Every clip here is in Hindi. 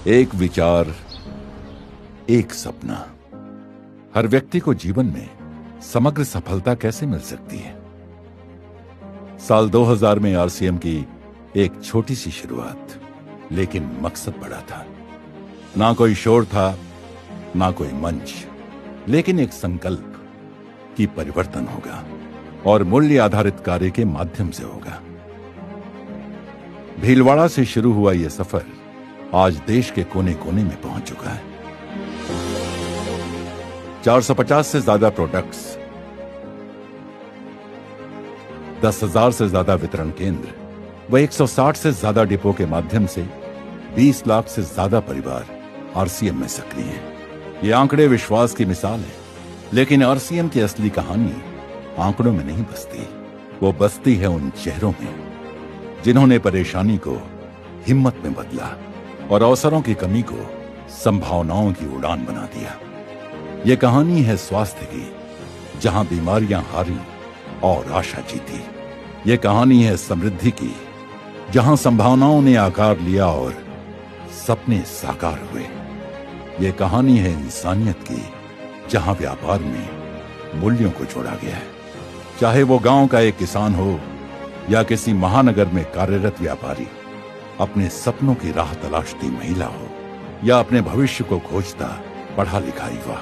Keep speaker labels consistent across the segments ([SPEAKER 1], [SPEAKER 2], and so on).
[SPEAKER 1] एक विचार, एक सपना। हर व्यक्ति को जीवन में समग्र सफलता कैसे मिल सकती है? साल 2000 में आरसीएम की एक छोटी सी शुरुआत, लेकिन मकसद बड़ा था। ना कोई शोर था, ना कोई मंच, लेकिन एक संकल्प कि परिवर्तन होगा और मूल्य आधारित कार्य के माध्यम से होगा। भीलवाड़ा से शुरू हुआ यह सफर आज देश के कोने कोने में पहुंच चुका है। 450 से ज्यादा प्रोडक्ट्स, 10,000 से ज्यादा वितरण केंद्र व 160 से ज्यादा डिपो के माध्यम से 20 लाख से ज्यादा परिवार आरसीएम में सक्रिय हैं। ये आंकड़े विश्वास की मिसाल है, लेकिन आरसीएम की असली कहानी आंकड़ों में नहीं बसती, वो बसती है उन चेहरों में जिन्होंने परेशानी को हिम्मत में बदला और अवसरों की कमी को संभावनाओं की उड़ान बना दिया। ये कहानी है स्वास्थ्य की, जहां बीमारियां हारी और आशा जीती। ये कहानी है समृद्धि की, जहां संभावनाओं ने आकार लिया और सपने साकार हुए। ये कहानी है इंसानियत की, जहां व्यापार में मूल्यों को जोड़ा गया है। चाहे वो गांव का एक किसान हो या किसी महानगर में कार्यरत व्यापारी, अपने सपनों की राह तलाशती महिला हो या अपने भविष्य को खोजता पढ़ा लिखा युवा,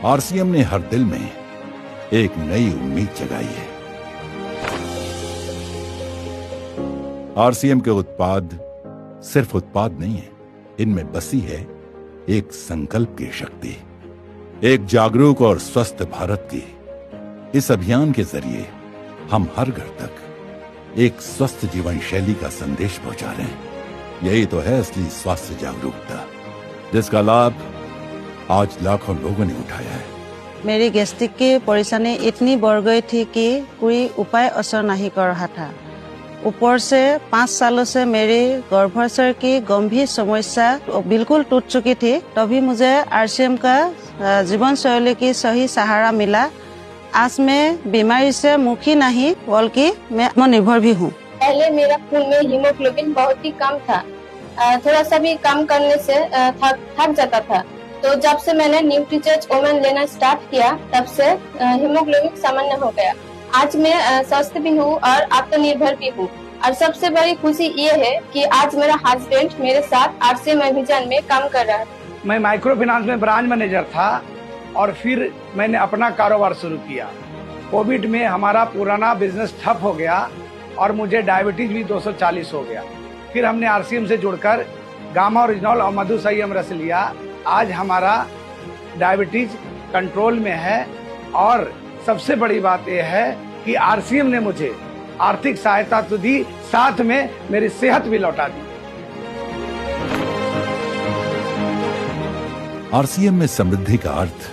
[SPEAKER 1] आरसीएम ने हर दिल में एक नई उम्मीद जगाई है। आरसीएम के उत्पाद सिर्फ उत्पाद नहीं है, इनमें बसी है एक संकल्प की शक्ति, एक जागरूक और स्वस्थ भारत की। इस अभियान के जरिए हम हर घर तक एक स्वस्थ जीवन शैली का संदेश पहुंचा रहे हैं। यही तो है असली स्वास्थ्य जागरूकता, जिसका लाभ आज लाखों लोगों ने उठाया है।
[SPEAKER 2] मेरी गैस्ट्रिक की परेशानी इतनी बढ़ गई थी कि कोई उपाय असर नहीं कर रहा था। ऊपर से 5 सालों से मेरी गर्भाशय की गंभीर समस्या बिल्कुल टूट चुकी थी। तभी मुझे आरसीएम का जीवन शैली की सही सहारा मिला। आज मैं बीमारी से मुखी नहीं, बल्कि मैं आत्मनिर्भर भी हूँ।
[SPEAKER 3] पहले मेरा खून में हीमोग्लोबिन बहुत ही कम था, थोड़ा सा भी कम करने से थक जाता था। तो जब से मैंने न्यूट्रीचर्ज ओमेन लेना स्टार्ट किया, तब से हीमोग्लोबिन सामान्य हो गया। आज मैं स्वस्थ भी हूँ और आत्मनिर्भर भी हूँ। और सबसे बड़ी खुशी ये है कि आज मेरा हस्बैंड मेरे साथ आरसीएम अभियान में काम कर रहा है।
[SPEAKER 4] मैं माइक्रो फाइनेंस में ब्रांच मैनेजर था और फिर मैंने अपना कारोबार शुरू किया। कोविड में हमारा पुराना बिजनेस ठप हो गया और मुझे डायबिटीज भी 240 हो गया। फिर हमने आरसीएम से जुड़कर गामा ओरिजिनल और मधुसंयम रस लिया। आज हमारा डायबिटीज कंट्रोल में है और सबसे बड़ी बात यह है कि आरसीएम ने मुझे आर्थिक सहायता तो दी, साथ में मेरी सेहत भी लौटा दी।
[SPEAKER 1] आरसीएम में समृद्धि का अर्थ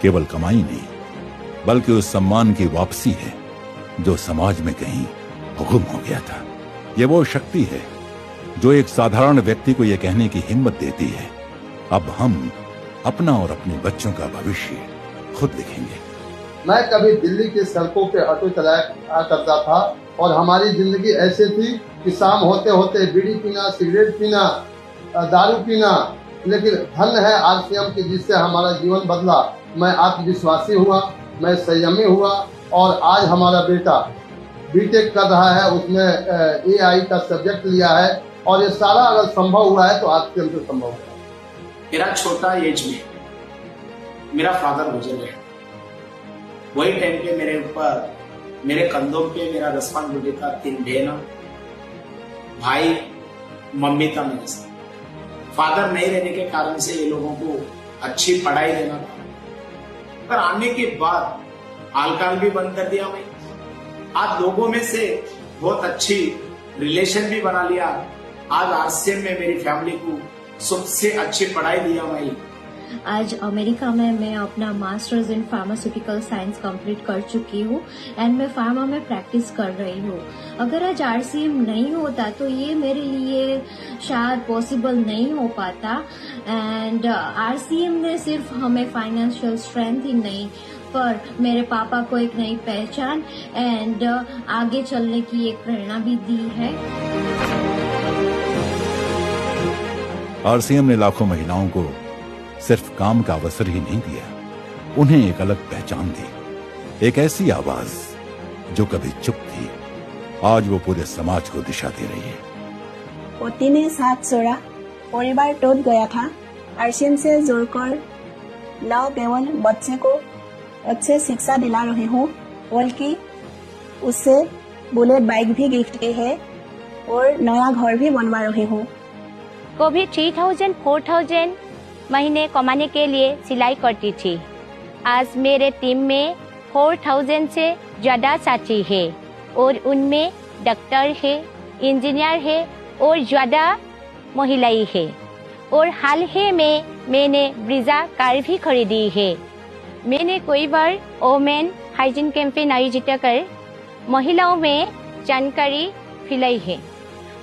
[SPEAKER 1] केवल कमाई नहीं, बल्कि उस सम्मान की वापसी है जो समाज में कहीं गुम हो गया था। ये वो शक्ति है जो एक साधारण व्यक्ति को यह कहने की हिम्मत देती है, अब हम अपना और अपने बच्चों का भविष्य खुद लिखेंगे।
[SPEAKER 5] मैं कभी दिल्ली की सड़कों पे ऑटो चलाया करता था और हमारी जिंदगी ऐसे थी कि शाम होते होते बीड़ी पीना, सिगरेट पीना, दारू पीना, लेकिन धन है आरसीएम की जिससे हमारा जीवन बदला। मैं आत्मविश्वासी हुआ, मैं संयमी हुआ और आज हमारा बेटा बीटेक कर रहा है, उसने एआई का सब्जेक्ट लिया है और ये सारा अगर संभव हुआ है तो आरसीएम से संभव हुआ।
[SPEAKER 6] मेरा छोटा एज में मेरा फादर गुजर गया। वही टाइम पे मेरे ऊपर, मेरे कंधों पे मेरा रिस्पॉन्सिबिलिटी था 3 बहन, भाई, मम्मी था मेरे साथ। फादर नहीं रहने के कारण से ये लोगों को अच्छी पढ़ाई देना था, पर आने के बाद अल्कोहल भी बंद कर दिया मैं। आज लोगों में से बहुत अच्छी रिलेशन भी बना लिया। आज आरसीएम में मेरी फैमिली को सबसे अच्छी पढ़ाई दिया मैं।
[SPEAKER 7] आज अमेरिका में मैं अपना masters in pharmaceutical science complete कर चुकी हूँ एंड मैं फार्मा में प्रैक्टिस कर रही हूँ। अगर आज आरसीएम नहीं होता तो ये मेरे लिए शायद पॉसिबल नहीं हो पाता। एंड आरसीएम ने सिर्फ हमें फाइनेंशियल स्ट्रेंथ ही नहीं, पर मेरे पापा को एक नई पहचान एंड आगे चलने की एक प्रेरणा भी दी है।
[SPEAKER 1] आरसीएम ने लाखों महिलाओं को सिर्फ काम का अवसर ही नहीं दिया, उन्हें एक अलग पहचान दी। एक ऐसी आवाज जो कभी चुप थी, आज वो पूरे समाज को दिशा दे रही है।
[SPEAKER 8] पति ने साथ छोड़ा, परिवार टूट गया था। आरसीएम से जुड़कर न केवल बच्चे को अच्छे शिक्षा दिला रही हूँ, बल्कि उससे बुलेट बाइक भी गिफ्ट की है और नया घर भी बनवा रही हूँ।
[SPEAKER 9] कभी 3000, 4000 महीने कमाने के लिए सिलाई करती थी। आज मेरे टीम में 4000 से ज्यादा साथी है और उनमें डॉक्टर है, इंजीनियर है और ज्यादा महिलाएं है। और हाल ही में मैंने ब्रीजा कार भी खरीदी है। मैंने कई बार वोमेन हाइजीन कैंपेन आयोजित कर महिलाओं में जानकारी फैलाई है।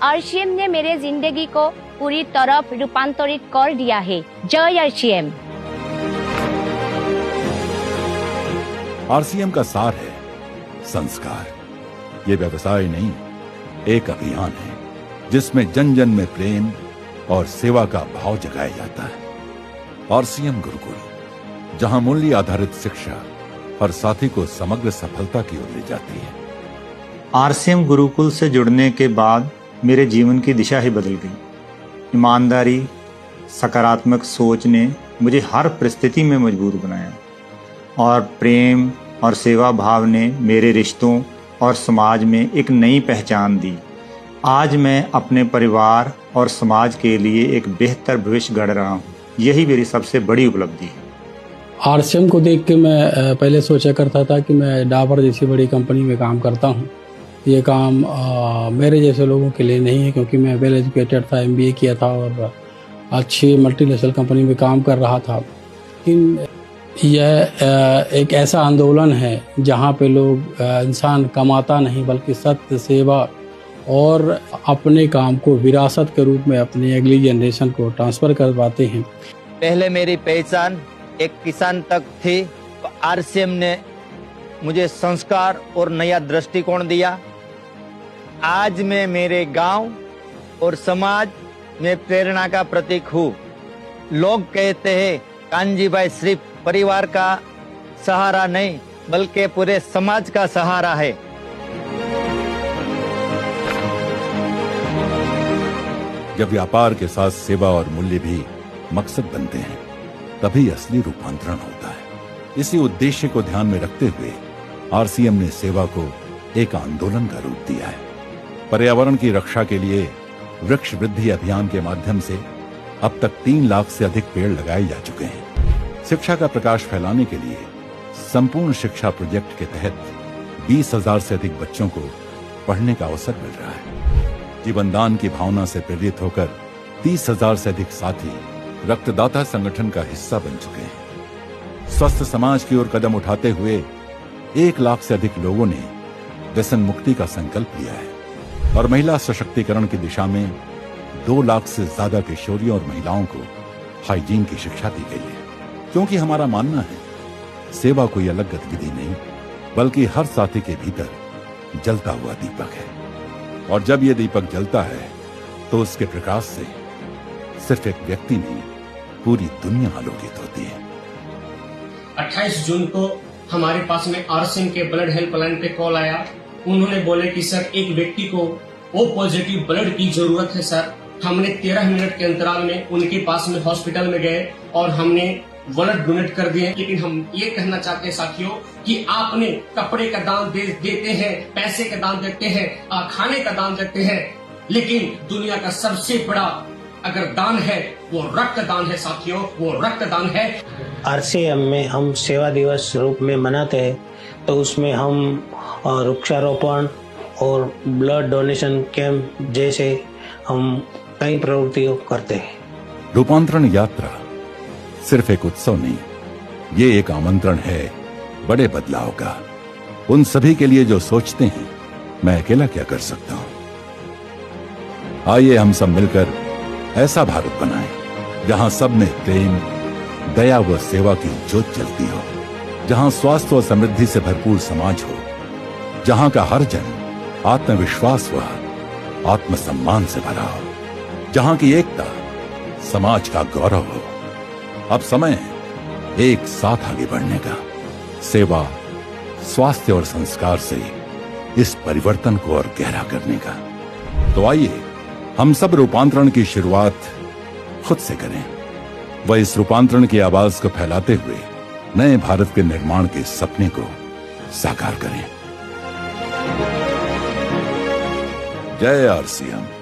[SPEAKER 9] आरसीएम ने मेरे जिंदगी को पूरी तरह रूपांतरित कर दिया है। जय आरसीएम।
[SPEAKER 1] आरसीएम का सार है संस्कार। ये व्यवसाय नहीं, एक अभियान है जिसमें जन जन में प्रेम और सेवा का भाव जगाया जाता है। आरसीएम गुरुकुल, जहां मूल्य आधारित शिक्षा हर साथी को समग्र सफलता की ओर ले जाती है।
[SPEAKER 10] आरसीएम गुरुकुल से जुड़ने के बाद मेरे जीवन की दिशा ही बदल गई। ईमानदारी, सकारात्मक सोच ने मुझे हर परिस्थिति में मजबूत बनाया और प्रेम और सेवा भाव ने मेरे रिश्तों और समाज में एक नई पहचान दी। आज मैं अपने परिवार और समाज के लिए एक बेहतर भविष्य गढ़ रहा हूँ। यही मेरी सबसे बड़ी उपलब्धि है।
[SPEAKER 11] आरसीएम को देख के मैं पहले सोचा करता था कि मैं डाबर जैसी बड़ी कंपनी में काम करता हूँ। ये काम मेरे जैसे लोगों के लिए नहीं है, क्योंकि मैं वेल एजुकेटेड था, MBA किया था और अच्छी मल्टीनेशनल कंपनी में काम कर रहा था। लेकिन यह एक ऐसा आंदोलन है जहाँ पे लोग इंसान कमाता नहीं बल्कि सत्य, सेवा और अपने काम को विरासत के रूप में अपनी अगली जनरेशन को ट्रांसफर करवाते हैं।
[SPEAKER 12] पहले मेरी पहचान एक किसान तक थी, तो आरसीएम ने मुझे संस्कार और नया दृष्टिकोण दिया। आज मैं मेरे गांव और समाज में प्रेरणा का प्रतीक हूँ। लोग कहते हैं कानजी भाई सिर्फ परिवार का सहारा नहीं बल्कि पूरे समाज का सहारा है।
[SPEAKER 1] जब व्यापार के साथ सेवा और मूल्य भी मकसद बनते हैं, तभी असली रूपांतरण होता है। इसी उद्देश्य को ध्यान में रखते हुए आरसीएम ने सेवा को एक आंदोलन का रूप दिया है। पर्यावरण की रक्षा के लिए वृक्ष वृद्धि अभियान के माध्यम से अब तक 3 लाख से अधिक पेड़ लगाए जा चुके हैं। शिक्षा का प्रकाश फैलाने के लिए संपूर्ण शिक्षा प्रोजेक्ट के तहत 20,000 से अधिक बच्चों को पढ़ने का अवसर मिल रहा है। जीवनदान की भावना से प्रेरित होकर 30,000 से अधिक साथी रक्तदाता संगठन का हिस्सा बन चुके हैं। स्वस्थ समाज की ओर कदम उठाते हुए 1 लाख से अधिक लोगों ने व्यसन मुक्ति का संकल्प लिया है और महिला सशक्तिकरण की दिशा में 2 लाख से ज्यादा किशोरियों और महिलाओं को हाइजीन की शिक्षा दी गई है। क्योंकि हमारा मानना है सेवा कोई अलग गतिविधि नहीं बल्कि हर साथी के भीतर जलता हुआ दीपक है, और जब ये दीपक जलता है तो उसके प्रकाश से सिर्फ एक व्यक्ति नहीं पूरी दुनिया आलोकित होती है।
[SPEAKER 13] 28 जून को हमारे पास में आरसीएम के ब्लड हेल्पलाइन पे कॉल आया। उन्होंने बोले कि सर एक व्यक्ति को O पॉजिटिव ब्लड की जरूरत है सर। हमने 13 मिनट के अंतराल में उनके पास में हॉस्पिटल में गए और हमने ब्लड डोनेट कर दिए। लेकिन हम ये कहना चाहते हैं साथियों कि आपने कपड़े का दान देते हैं, पैसे का दान देते हैं, खाने का दान देते हैं, लेकिन दुनिया का सबसे बड़ा अगर दान है वो रक्तदान है साथियों, वो रक्तदान है।
[SPEAKER 14] आरसीएम में हम सेवा दिवस रूप में मनाते हैं, तो उसमें हम वृक्षारोपण और ब्लड डोनेशन कैंप जैसे हम कई प्रवृत्तियों करते हैं।
[SPEAKER 1] रूपांतरण यात्रा सिर्फ एक उत्सव नहीं, ये एक आमंत्रण है बड़े बदलाव का। उन सभी के लिए जो सोचते हैं मैं अकेला क्या कर सकता हूं। आइए हम सब मिलकर ऐसा भारत बनाएं जहां सब में प्रेम, दया व सेवा की ज्योत जलती हो, जहां स्वास्थ्य और समृद्धि से भरपूर समाज हो, जहां का हर जन आत्मविश्वास व आत्मसम्मान से भरा हो, जहां की एकता समाज का गौरव हो। अब समय है एक साथ आगे बढ़ने का, सेवा, स्वास्थ्य और संस्कार से इस परिवर्तन को और गहरा करने का। तो आइए हम सब रूपांतरण की शुरुआत खुद से करें, वह इस रूपांतरण की आवाज को फैलाते हुए नए भारत के निर्माण के सपने को साकार करें। जय आरसीएम।